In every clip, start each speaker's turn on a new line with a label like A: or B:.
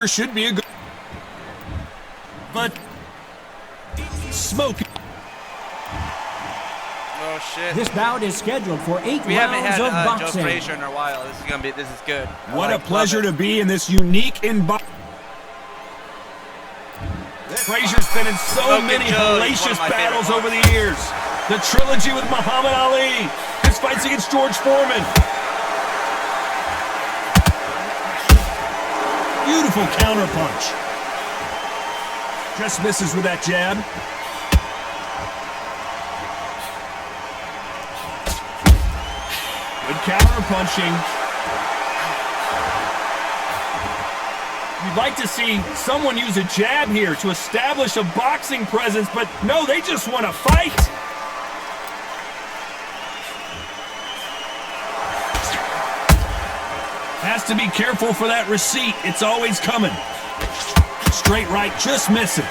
A: Should be a good, but smoke.
B: Oh shit!
C: This bout is scheduled for 8 rounds of boxing.
B: We haven't had Joe Frazier in a while. This is good.
A: What a pleasure to be in this unique environment. Frazier's been in so many hellacious battles over the years. The trilogy with Muhammad Ali. His fights against George Foreman. Beautiful counterpunch. Just misses with that jab. Good counterpunching. You'd like to see someone use a jab here to establish a boxing presence, but no, they just want to fight. Has to be careful for that receipt. It's always coming. Straight right, just misses.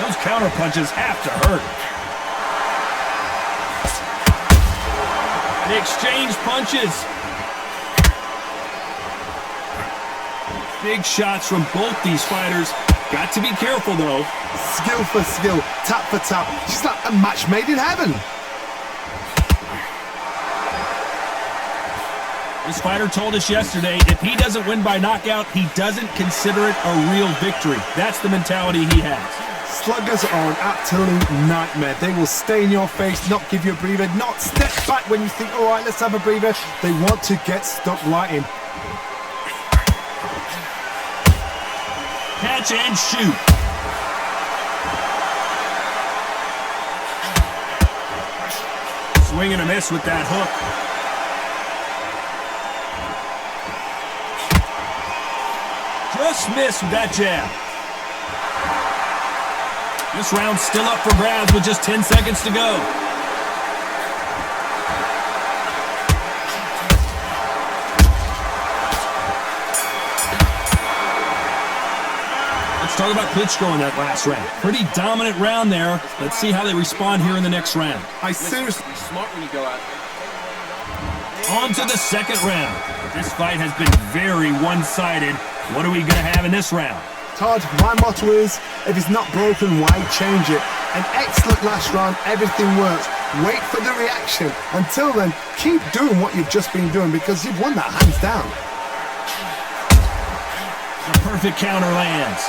A: Those counter punches have to hurt. They exchange punches. Big shots from both these fighters. Got to be careful, though.
D: Skill for skill, tap for tap. She's like a match made in heaven.
A: This fighter told us yesterday, if he doesn't win by knockout, he doesn't consider it a real victory. That's the mentality he has.
D: Sluggers are an absolute nightmare. They will stay in your face, not give you a breather, not step back when you think, all right, let's have a breather. They want to get stuck right in.
A: Catch and shoot. Swing and a miss with that hook. Just missed with that jab. This round's still up for grabs with just 10 seconds to go. Let's talk about Klitschko in that last round. Pretty dominant round there. Let's see how they respond here in the next round.
D: I seriously...
B: Smart when you go out.
A: On to the second round. This fight has been very one-sided. What are we going to have in this round?
D: Todd, my motto is, if it's not broken, why change it? An excellent last round, everything works. Wait for the reaction. Until then, keep doing what you've just been doing because you've won that hands down.
A: The perfect counter lands.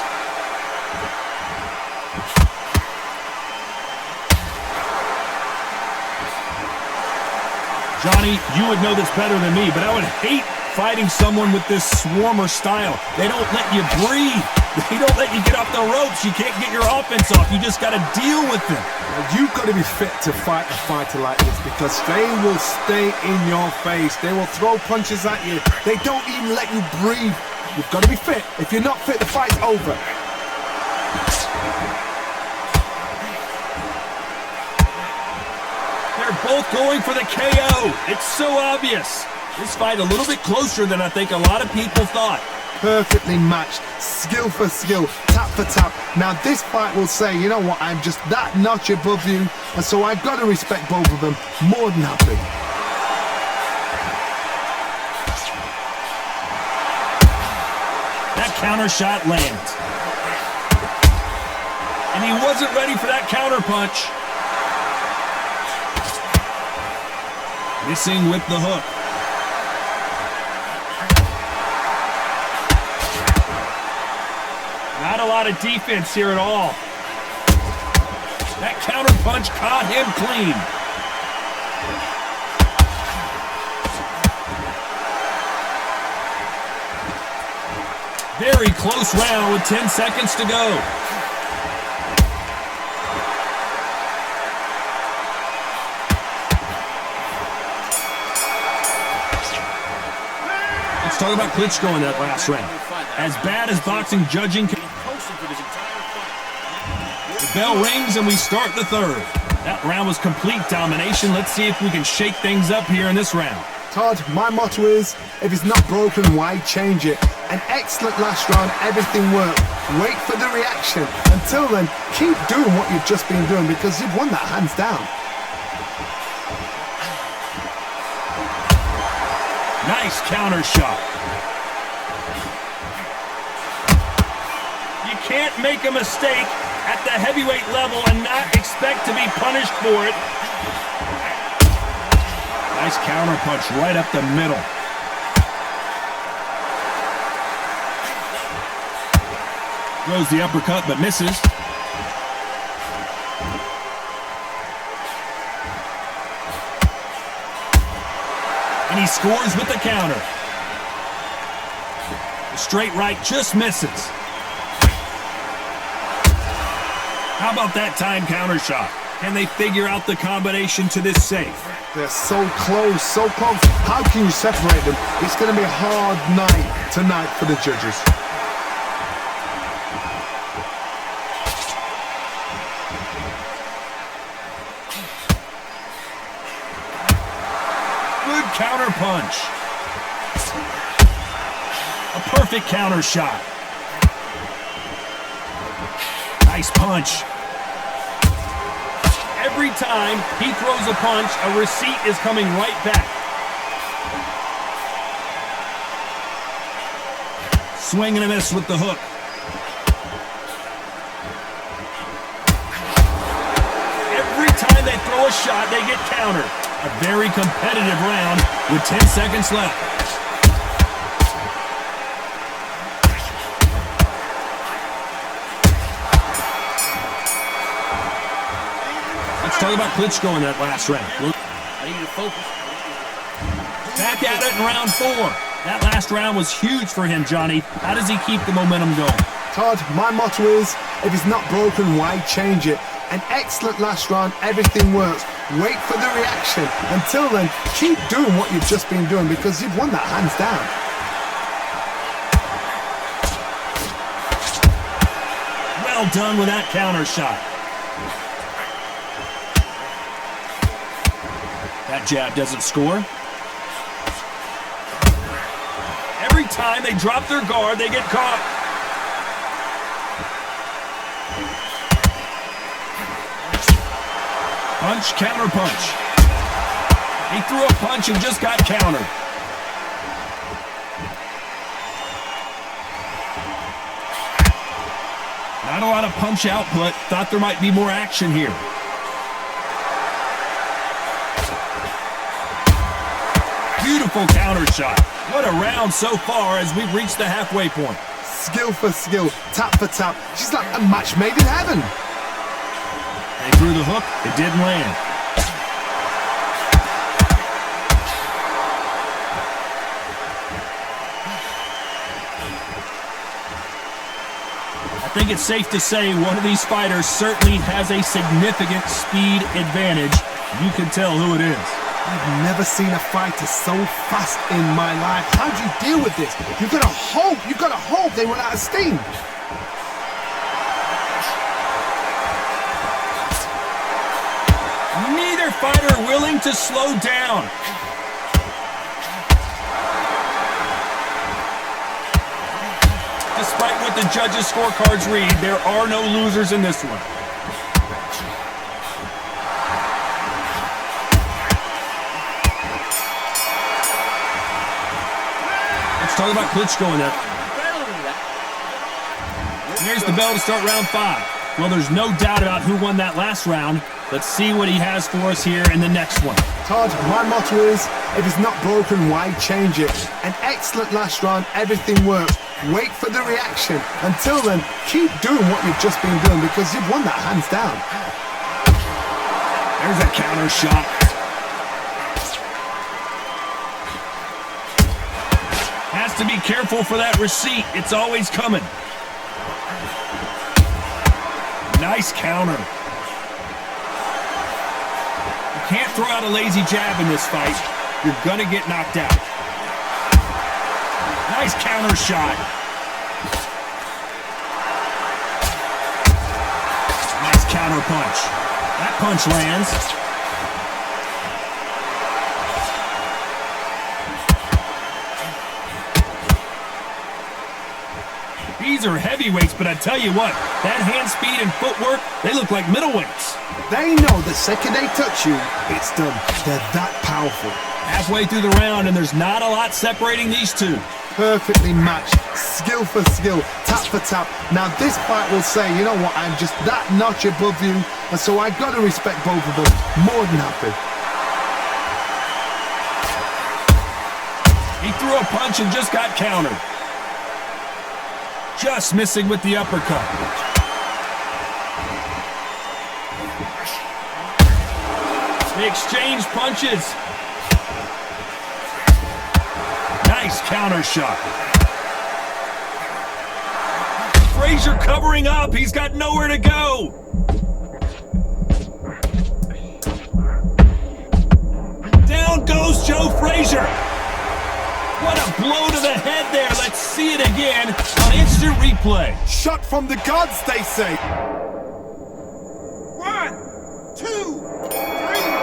A: Johnny, you would know this better than me, but I would hate fighting someone with this swarmer style. They don't let you breathe. They don't let you get off the ropes. You can't get your offense off. You just got to deal with them.
D: You've got to be fit to fight a fighter like this because they will stay in your face. They will throw punches at you. They don't even let you breathe. You've got to be fit. If you're not fit, the fight's over.
A: They're both going for the KO. It's so obvious. This fight a little bit closer than I think a lot of people thought.
D: Perfectly matched, skill for skill, tap for tap. Now this fight will say, you know what, I'm just that notch above you, and so I've got to respect both of them more than happy.
A: That counter shot lands. And he wasn't ready for that counter punch. Missing with the hook. Not a lot of defense here at all. That counter punch caught him clean. Very close round with 10 seconds to go. Let's talk about Klitschko in that last round. As bad as boxing judging can... The bell rings and we start the third. That round was complete domination. Let's see if we can shake things up here in this round.
D: Todd, my motto is, if it's not broken, why change it? An excellent last round, everything worked. Wait for the reaction. Until then, keep doing what you've just been doing because you've won that hands down.
A: Nice counter shot. You can't make a mistake at the heavyweight level and not expect to be punished for it. Nice counter punch right up the middle. Throws the uppercut but misses. And he scores with the counter. The straight right just misses. How about that time counter shot? Can they figure out the combination to this safe?
D: They're so close, so close. How can you separate them? It's going to be a hard night tonight for the judges.
A: Good counter punch. A perfect counter shot. Nice punch. Every time he throws a punch, a receipt is coming right back. Swing and a miss with the hook. Every time they throw a shot, they get countered. A very competitive round with 10 seconds left. Let's talk about Klitschko in that last round.
C: I need to focus.
A: Back at it in round 4. That last round was huge for him, Johnny. How does he keep the momentum going?
D: Todd, my motto is, if it's not broken, why change it? An excellent last round, everything works. Wait for the reaction. Until then, keep doing what you've just been doing because you've won that hands down.
A: Well done with that counter shot. That jab doesn't score. Every time they drop their guard, they get caught. Punch, counter punch. He threw a punch and just got countered. Not a lot of punch output. Thought there might be more action here. Beautiful counter shot. What a round so far as we've reached the halfway point.
D: Skill for skill, tap for tap. She's like a match made in heaven.
A: They threw the hook. It didn't land. I think it's safe to say one of these fighters certainly has a significant speed advantage. You can tell who it is.
D: I've never seen a fighter so fast in my life. How do you deal with this? You've got to hope they run out of steam.
A: Neither fighter willing to slow down. Despite what the judges' scorecards read, there are no losers in this one. Let's talk about Klitschko in that. Here's the bell to start round 5. Well, there's no doubt about who won that last round. Let's see what he has for us here in the next one.
D: Todd, my motto is, if it's not broken, why change it? An excellent last round, everything works. Wait for the reaction. Until then, keep doing what you've just been doing because you've won that hands down.
A: There's a counter shot. Has to be careful for that receipt. It's always coming. Nice counter. You can't throw out a lazy jab in this fight. You're gonna get knocked out. Nice counter shot. Nice counter punch. That punch lands. These are heavyweights, but I tell you what, that hand speed and footwork, they look like middleweights.
D: They know the second they touch you, it's done. They're that powerful.
A: Halfway through the round, and there's not a lot separating these two.
D: Perfectly matched, skill for skill, tap for tap. Now this fight will say, you know what, I'm just that notch above you, and so I got to respect both of them. More than happy.
A: He threw a punch and just got countered. Just missing with the uppercut. They exchange punches. Nice counter shot. Frazier covering up. He's got nowhere to go. Down goes Joe Frazier. What a blow to the head there. Let's see it again on instant replay.
D: Shot from the gods, they say.
E: 1, 2, 3.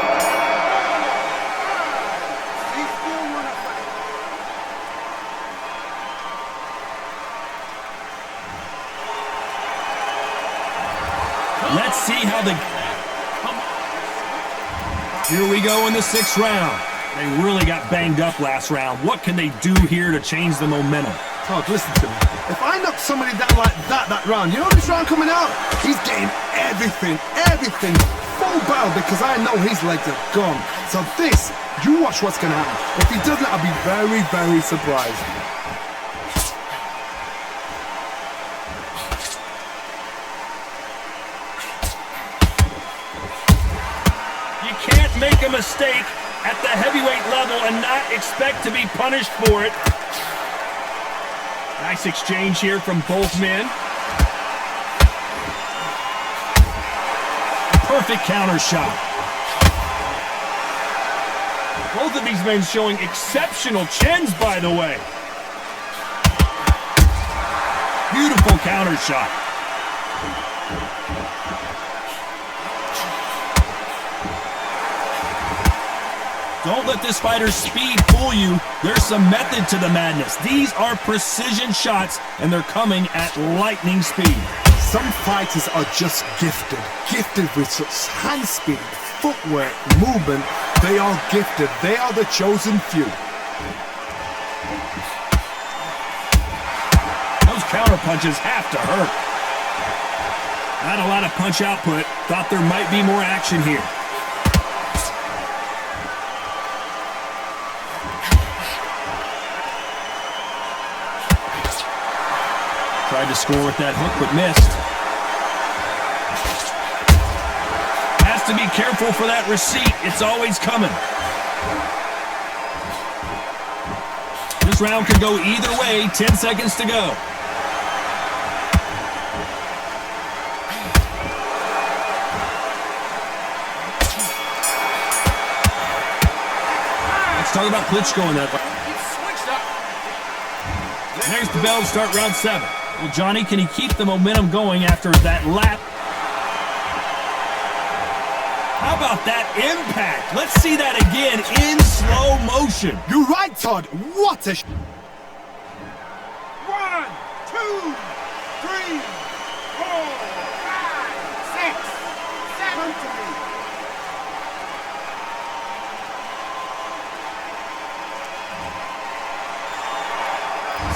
A: Let's see how the... Here we go in the 6th round. They really got banged up last round. What can they do here to change the momentum?
D: Todd, listen to me. If I knock somebody down like that round, you know this round coming out? He's getting everything, full barrel, because I know his legs are gone. So this, you watch what's going to happen. If he doesn't, I'll be very, very surprised.
A: You can't make a mistake at the heavyweight level and not expect to be punished for it. Nice exchange here from both men. Perfect counter shot. Both of these men showing exceptional chins, by the way. Beautiful counter shot. Don't let this fighter's speed fool you. There's some method to the madness. These are precision shots, and they're coming at lightning speed.
D: Some fighters are just gifted with such hand speed, footwork, movement. They are gifted. They are the chosen few.
A: Those counter punches have to hurt. Not a lot of punch output. Thought there might be more action here. Tried to score with that hook, but missed. Has to be careful for that receipt. It's always coming. This round could go either way. 10 seconds to go. Let's talk about Klitschko in that. There's the bell to start round 7. Well, Johnny, can he keep the momentum going after that lap? How about that impact? Let's see that again in slow motion.
D: You're right, Todd. What a...
E: 1, 2, 3, 4, 5, 6, 7 to me.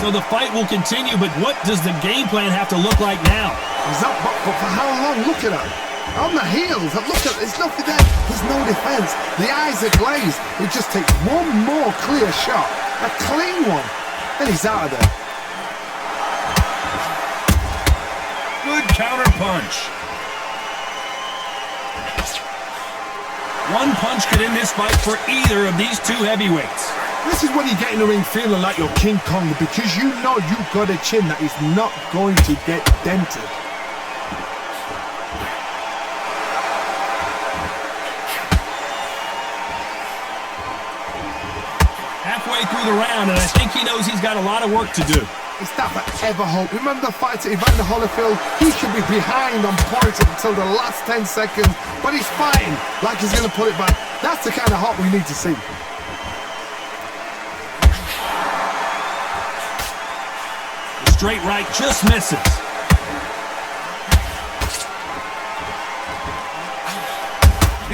A: So the fight will continue, but what does the game plan have to look like now?
D: He's up, but for how long? Look at her. On the heels. Look at, there's nothing there. There's no defense. The eyes are glazed. It just takes one more clear shot. A clean one. And he's out of there.
A: Good counter punch. One punch could end this fight for either of these two heavyweights.
D: This is when you get in the ring feeling like you're King Kong, because you know you've got a chin that is not going to get dented.
A: Halfway through the round, and I think he knows he's got a lot of work to do.
D: It's that forever hope. Remember the fight at Evander Holyfield? He should be behind on points until the last 10 seconds, but he's fighting like he's going to put it back. That's the kind of hope we need to see.
A: Straight right just misses.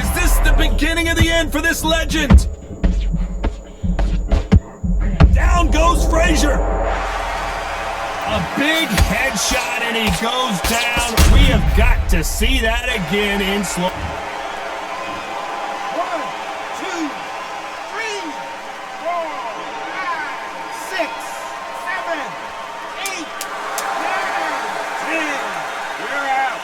A: Is this the beginning of the end for this legend? goes Frazier. A big headshot, and he goes down. We have got to see that again in slow.
E: 1, 2, 3, 4, 5, 6, 7, 8, 9, 10. You're out.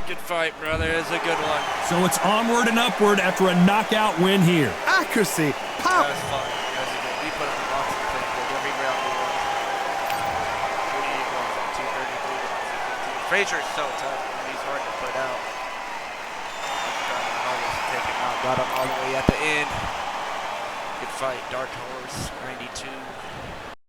B: Good fight, brother. It's a good one.
A: So it's onward and upward after a knockout win here.
D: Accuracy,
B: That
D: power.
B: was fun. That was good. We put on the boxing thing with every round we won. 48 rounds, 233, 152. Frazier is so tough. He's hard to put out. Take him out. Got him all the way at the end. Good fight. Darkhorse92.